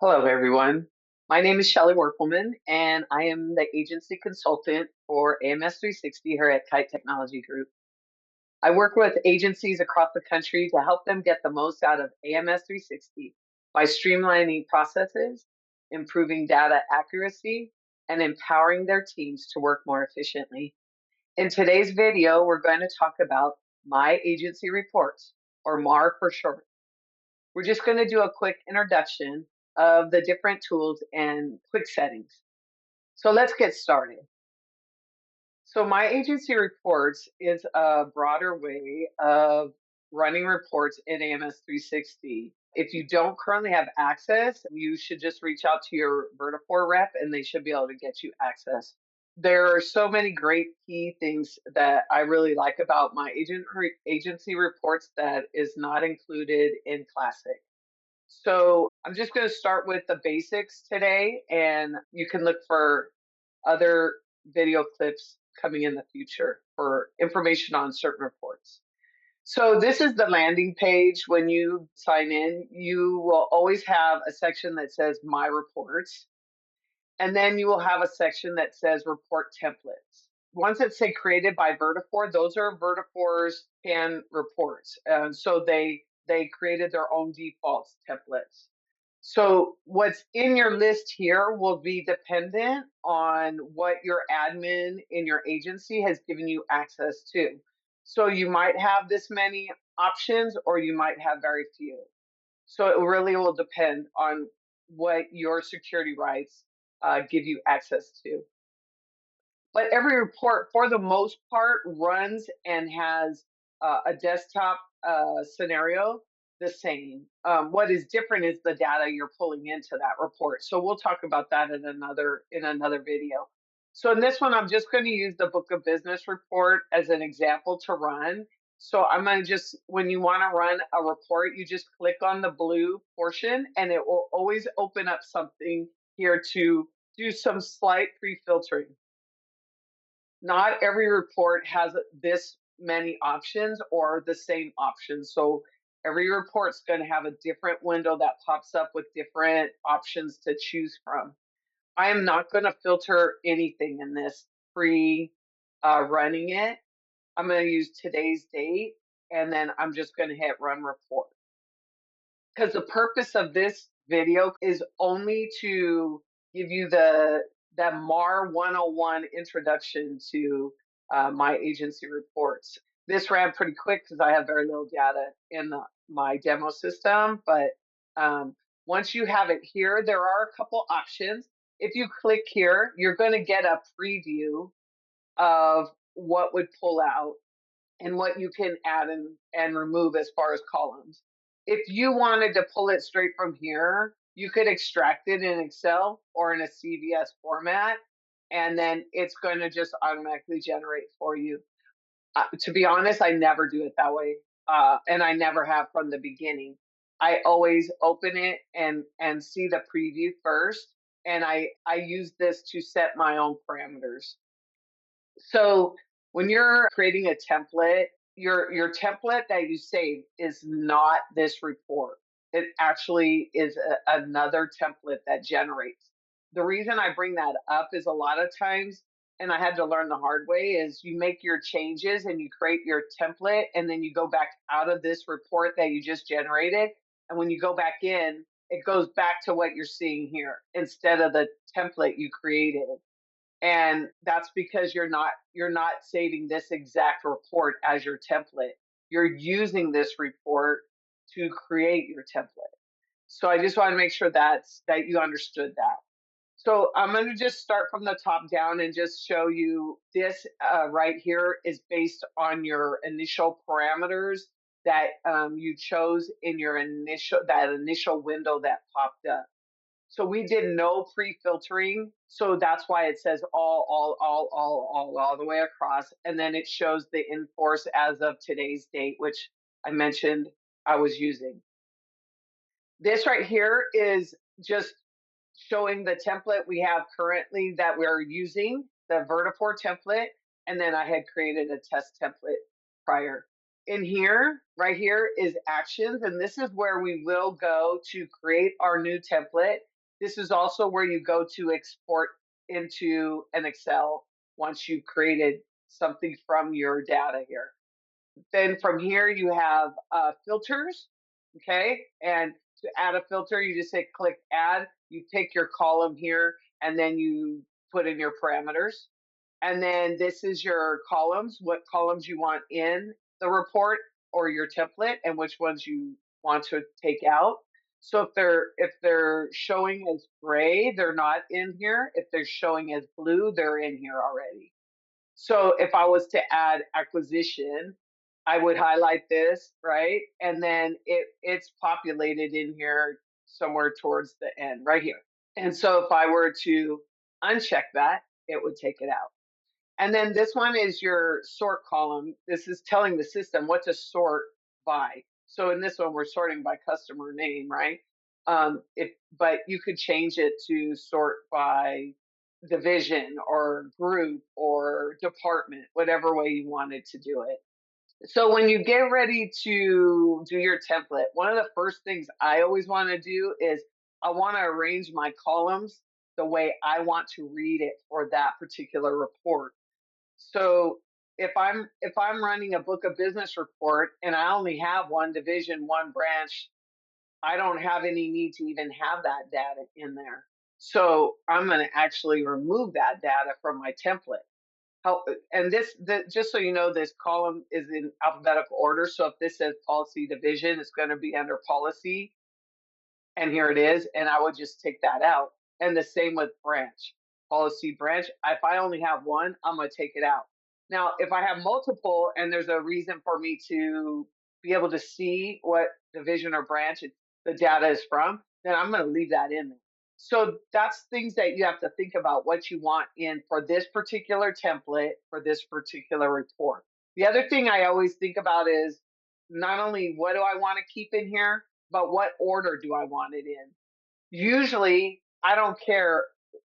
Hello, everyone. My name is Shelly Werfelmann, and I am the agency consultant for AMS360 here at Kite Technology Group. I work with agencies across the country to help them get the most out of AMS360 by streamlining processes, improving data accuracy, and empowering their teams to work more efficiently. In today's video, we're going to talk about My Agency Reports, or MAR for short. We're just going to do a quick introduction of the different tools and quick settings. So let's get started. So My Agency Reports is a broader way of running reports in AMS 360. If you don't currently have access, you should just reach out to your Vertipore rep and they should be able to get you access. There are so many great key things that I really like about my agency reports that is not included in Classic. So I'm just going to start with the basics today, and you can look for other video clips coming in the future for information on certain reports. So this is the landing page. When you sign in, you will always have a section that says My Reports, and then you will have a section that says Report Templates. Ones that say created by Vertipore, those are Vertipore's pan reports. And so they created their own default templates. So what's in your list here will be dependent on what your admin in your agency has given you access to. So you might have this many options or you might have very few. So it really will depend on what your security rights give you access to. But every report, for the most part, runs and has a desktop scenario the same. What is different is the data you're pulling into that report. So we'll talk about that in another video. So in this one, I'm just going to use the book of business report as an example to run. So I'm going to just, when you want to run a report, you just click on the blue portion and it will always open up something here to do some slight pre-filtering. Not every report has this many options or the same options. So every report's going to have a different window that pops up with different options to choose from. I am not going to filter anything in this running it. I'm going to use today's date, and then I'm just going to hit run report. Because the purpose of this video is only to give you that MAR 101 introduction to my agency reports. This ran pretty quick because I have very little data in my demo system, but once you have it here, there are a couple options. If you click here, you're going to get a preview of what would pull out and what you can add and remove as far as columns. If you wanted to pull it straight from here, you could extract it in Excel or in a CVS format, and then it's going to just automatically generate for you. To be honest, I never do it that way, and I never have from the beginning. I always open it and see the preview first, and I use this to set my own parameters. So when you're creating a template, your template that you save is not this report. It actually is another template that generates. The reason I bring that up is a lot of times, and I had to learn the hard way, is you make your changes and you create your template, and then you go back out of this report that you just generated. And when you go back in, it goes back to what you're seeing here instead of the template you created. And that's because you're not saving this exact report as your template. You're using this report to create your template. So I just want to make sure that you understood that. So I'm going to just start from the top down and just show you this right here is based on your initial parameters that you chose in your initial window that popped up. So we did no pre-filtering. So that's why it says all the way across. And then it shows the in-force as of today's date, which I mentioned I was using. This right here is just showing the template we have currently that we're using, the Vertipore template. And then I had created a test template prior. In here, right here is actions. And this is where we will go to create our new template. This is also where you go to export into an Excel once you've created something from your data here. Then from here you have filters, okay? And to add a filter, you just say click add. You pick your column here, and then you put in your parameters. And then this is your columns, what columns you want in the report or your template, and which ones you want to take out. So if they're showing as gray, they're not in here. If they're showing as blue, they're in here already. So if I was to add acquisition, I would highlight this, right? And then it's populated in here somewhere towards the end, right here. And so if I were to uncheck that, it would take it out. And then this one is your sort column. This is telling the system what to sort by. So in this one, we're sorting by customer name, right? But you could change it to sort by division or group or department, whatever way you wanted to do it. So when you get ready to do your template, one of the first things I always want to do is I want to arrange my columns the way I want to read it for that particular report. So if I'm running a book of business report and I only have one division, one branch, I don't have any need to even have that data in there. So I'm going to actually remove that data from my template. How, and just so you know, this column is in alphabetical order. So if this says policy division, it's going to be under policy, and here it is, and I would just take that out. And the same with branch, policy branch. If I only have one, I'm going to take it out. Now, if I have multiple and there's a reason for me to be able to see what division or branch the data is from, then I'm going to leave that in there. So that's things that you have to think about what you want in for this particular template, for this particular report. The other thing I always think about is not only what do I want to keep in here, but what order do I want it in? Usually, I don't care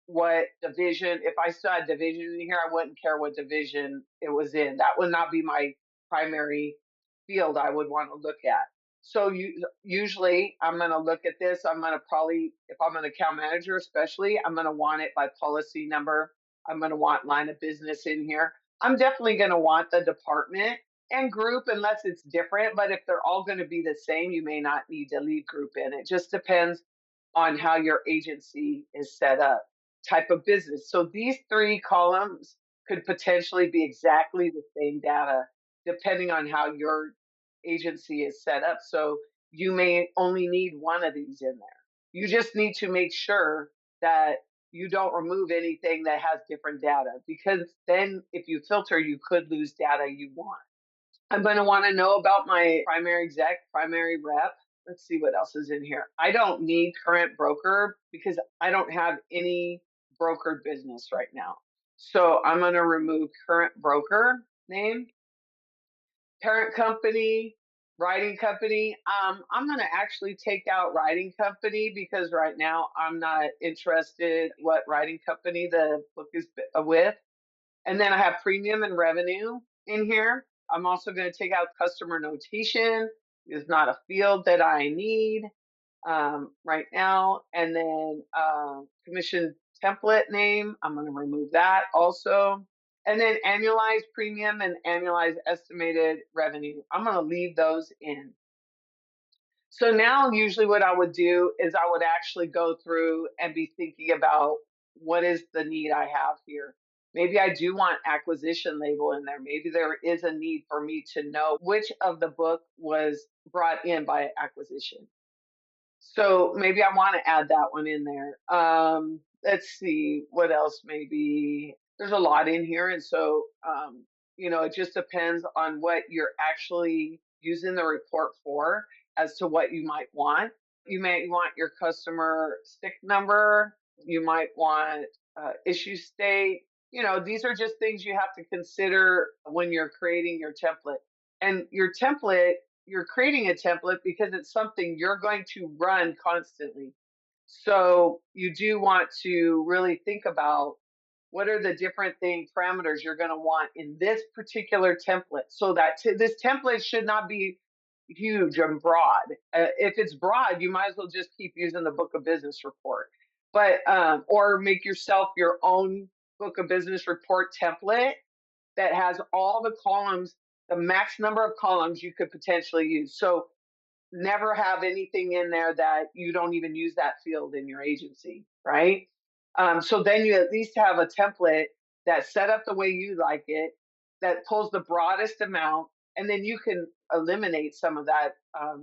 what division. If I still had division in here, I wouldn't care what division it was in. That would not be my primary field I would want to look at. So usually I'm going to look at this. I'm going to probably, if I'm an account manager especially, I'm going to want it by policy number. I'm going to want line of business in here. I'm definitely going to want the department and group unless it's different. But if they're all going to be the same, you may not need to leave group in. It just depends on how your agency is set up, type of business. So these three columns could potentially be exactly the same data depending on how your agency is set up. So you may only need one of these in there. You just need to make sure that you don't remove anything that has different data, because then if you filter, you could lose data you want. I'm going to want to know about my primary exec, primary rep. Let's see what else is in here. I don't need current broker because I don't have any brokered business right now. So I'm going to remove current broker name, parent company, writing company. I'm going to actually take out writing company because right now I'm not interested what writing company the book is with. And then I have premium and revenue in here. I'm also going to take out customer notation. It's not a field that I need right now. And then commission template name, I'm going to remove that also. And then annualized premium and annualized estimated revenue, I'm going to leave those in. So now usually what I would do is I would actually go through and be thinking about what is the need I have here. Maybe I do want acquisition label in there. Maybe there is a need for me to know which of the book was brought in by acquisition. So maybe I want to add that one in there. Let's see what else. Maybe there's a lot in here. And so, it just depends on what you're actually using the report for as to what you might want. You may want your customer stick number. You might want issue state. These are just things you have to consider when you're creating your template. And your template, you're creating a template because it's something you're going to run constantly. So you do want to really think about what are the different parameters you're going to want in this particular template, so that this template should not be huge and broad. If it's broad, you might as well just keep using the book of business report. but or make yourself your own book of business report template that has all the columns, the max number of columns you could potentially use. So never have anything in there that you don't even use that field in your agency, right? So then you at least have a template that's set up the way you like it, that pulls the broadest amount, and then you can eliminate some of that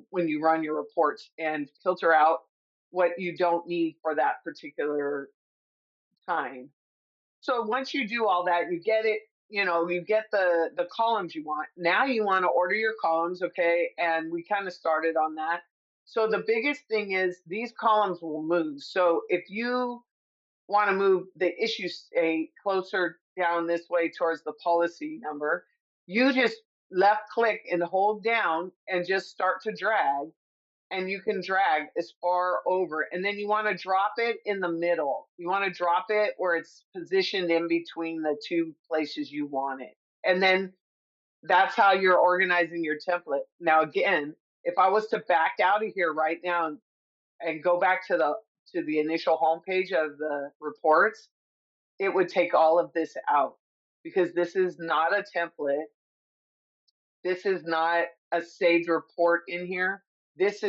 when you run your reports and filter out what you don't need for that particular time. So once you do all that, you get it, you get the columns you want. Now you want to order your columns, okay? And we kind of started on that. So the biggest thing is these columns will move. So if you want to move the issue state closer down this way towards the policy number, you just left click and hold down and just start to drag, and you can drag as far over, and then you want to drop it in the middle. You want to drop it where it's positioned in between the two places you want it, and then that's how you're organizing your template. Now again, if I was to back out of here right now and go back to the initial homepage of the reports, it would take all of this out, because this is not a template. This is not a Sage report in here. This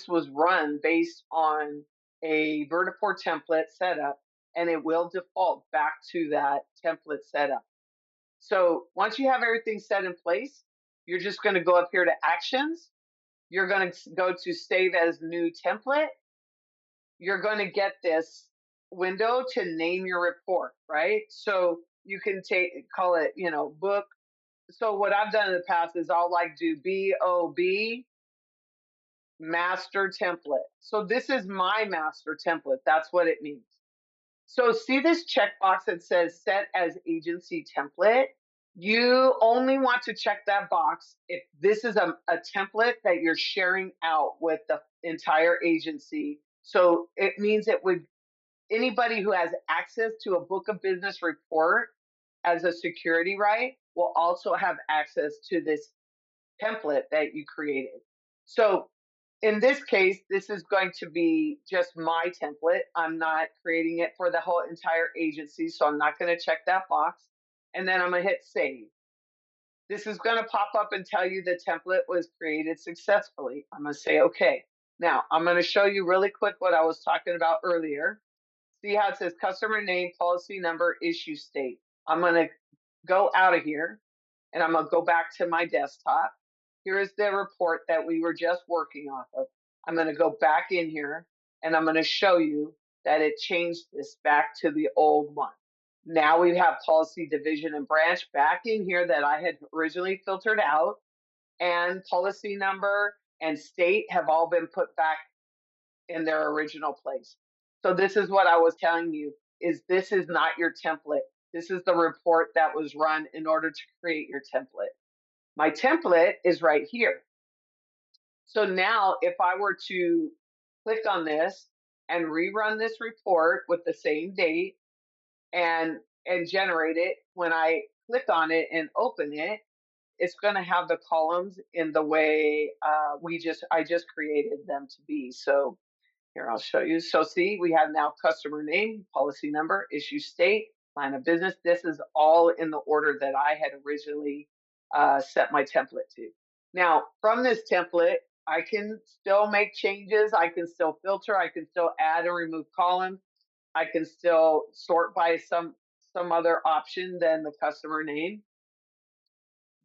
was run based on a Vertiport template setup, and it will default back to that template setup. So once you have everything set in place, you're just going to go up here to actions. You're going to go to save as new template. You're going to get this window to name your report, right? So you can call it, book. So what I've done in the past is I'll do BOB master template. So this is my master template. That's what it means. So see this checkbox that says set as agency template? You only want to check that box if this is a template that you're sharing out with the entire agency. So it means anybody who has access to a book of business report as a security right will also have access to this template that you created. So in this case, this is going to be just my template. I'm not creating it for the whole entire agency, so I'm not going to check that box. And then I'm going to hit save. This is going to pop up and tell you the template was created successfully. I'm going to say okay. Now I'm going to show you really quick what I was talking about earlier. See how it says customer name, policy number, issue state. I'm going to go out of here and I'm going to go back to my desktop. Here is the report that we were just working off of. I'm going to go back in here and I'm going to show you that it changed this back to the old one. Now we have policy division and branch back in here that I had originally filtered out, and policy number and state have all been put back in their original place. So this is what I was telling you, is this is not your template. This is the report that was run in order to create your template. My template is right here. So now if I were to click on this and rerun this report with the same date and generate it, when I click on it and open it, it's going to have the columns in the way I just created them to be. So here, I'll show you. So see, we have now customer name, policy number, issue state, line of business. This is all in the order that I had originally set my template to. Now, from this template, I can still make changes. I can still filter. I can still add and remove columns. I can still sort by some other option than the customer name.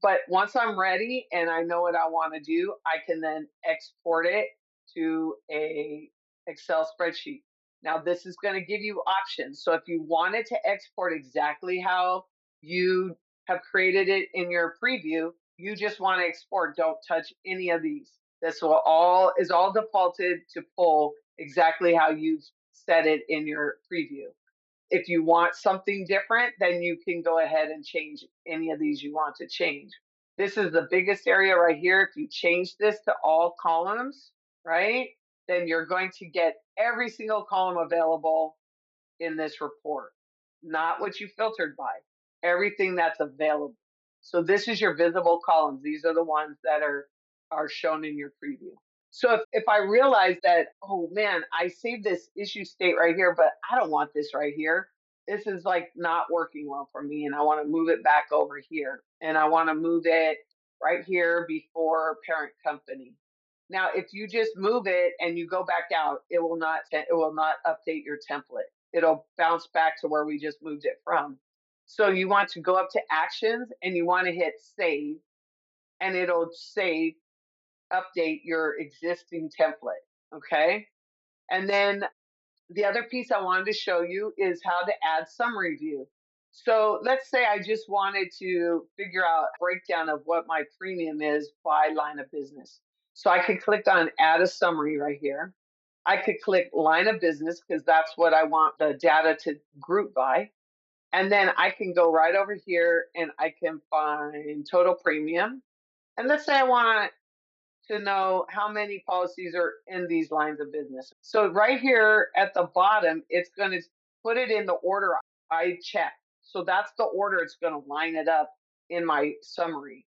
But once I'm ready and I know what I want to do, I can then export it to a Excel spreadsheet. Now this is going to give you options. So if you wanted to export exactly how you have created it in your preview, you just want to export. Don't touch any of these. This is all defaulted to pull exactly how you've set it in your preview. If you want something different, then you can go ahead and change any of these you want to change. This is the biggest area right here. If you change this to all columns, right, then you're going to get every single column available in this report, not what you filtered by, everything that's available. So this is your visible columns. These are the ones that are shown in your preview. So if I realize that, oh man, I saved this issue state right here, but I don't want this right here. This is like not working well for me, and I want to move it back over here, and I want to move it right here before parent company. Now, if you just move it and you go back out, it will not update your template. It'll bounce back to where we just moved it from. So you want to go up to actions and you want to hit save, and it'll save, update your existing template. Okay. And then the other piece I wanted to show you is how to add summary view. So let's say I just wanted to figure out a breakdown of what my premium is by line of business. So I could click on add a summary right here. I could click line of business because that's what I want the data to group by. And then I can go right over here and I can find total premium. And let's say I want to know how many policies are in these lines of business. So right here at the bottom, it's going to put it in the order I checked. So that's the order it's going to line it up in my summary.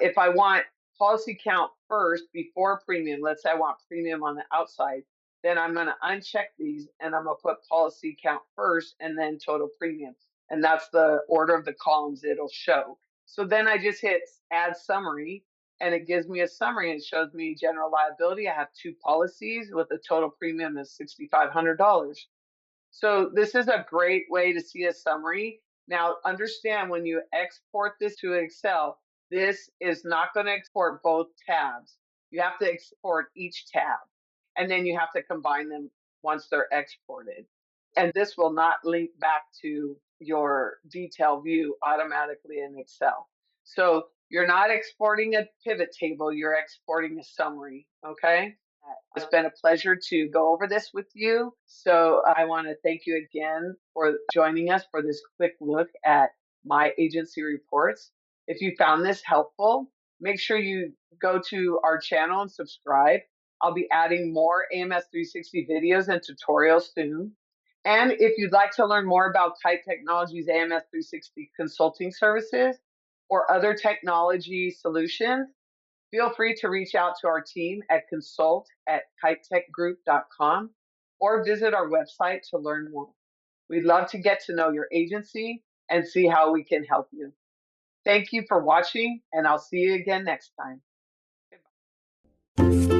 If I want policy count first before premium, let's say I want premium on the outside, then I'm going to uncheck these and I'm going to put policy count first and then total premium. And that's the order of the columns it'll show. So then I just hit add summary and it gives me a summary and shows me general liability. I have 2 policies with a total premium of $6,500. So this is a great way to see a summary. Now understand when you export this to Excel, this is not going to export both tabs. You have to export each tab and then you have to combine them once they're exported. And this will not link back to your detail view automatically in Excel. So you're not exporting a pivot table, you're exporting a summary, okay? It's been a pleasure to go over this with you. So I want to thank you again for joining us for this quick look at my agency reports. If you found this helpful, make sure you go to our channel and subscribe. I'll be adding more AMS360 videos and tutorials soon. And if you'd like to learn more about Kite Technology's AMS360 consulting services or other technology solutions, feel free to reach out to our team at consult@kitetechgroup.com or visit our website to learn more. We'd love to get to know your agency and see how we can help you. Thank you for watching, and I'll see you again next time. Goodbye.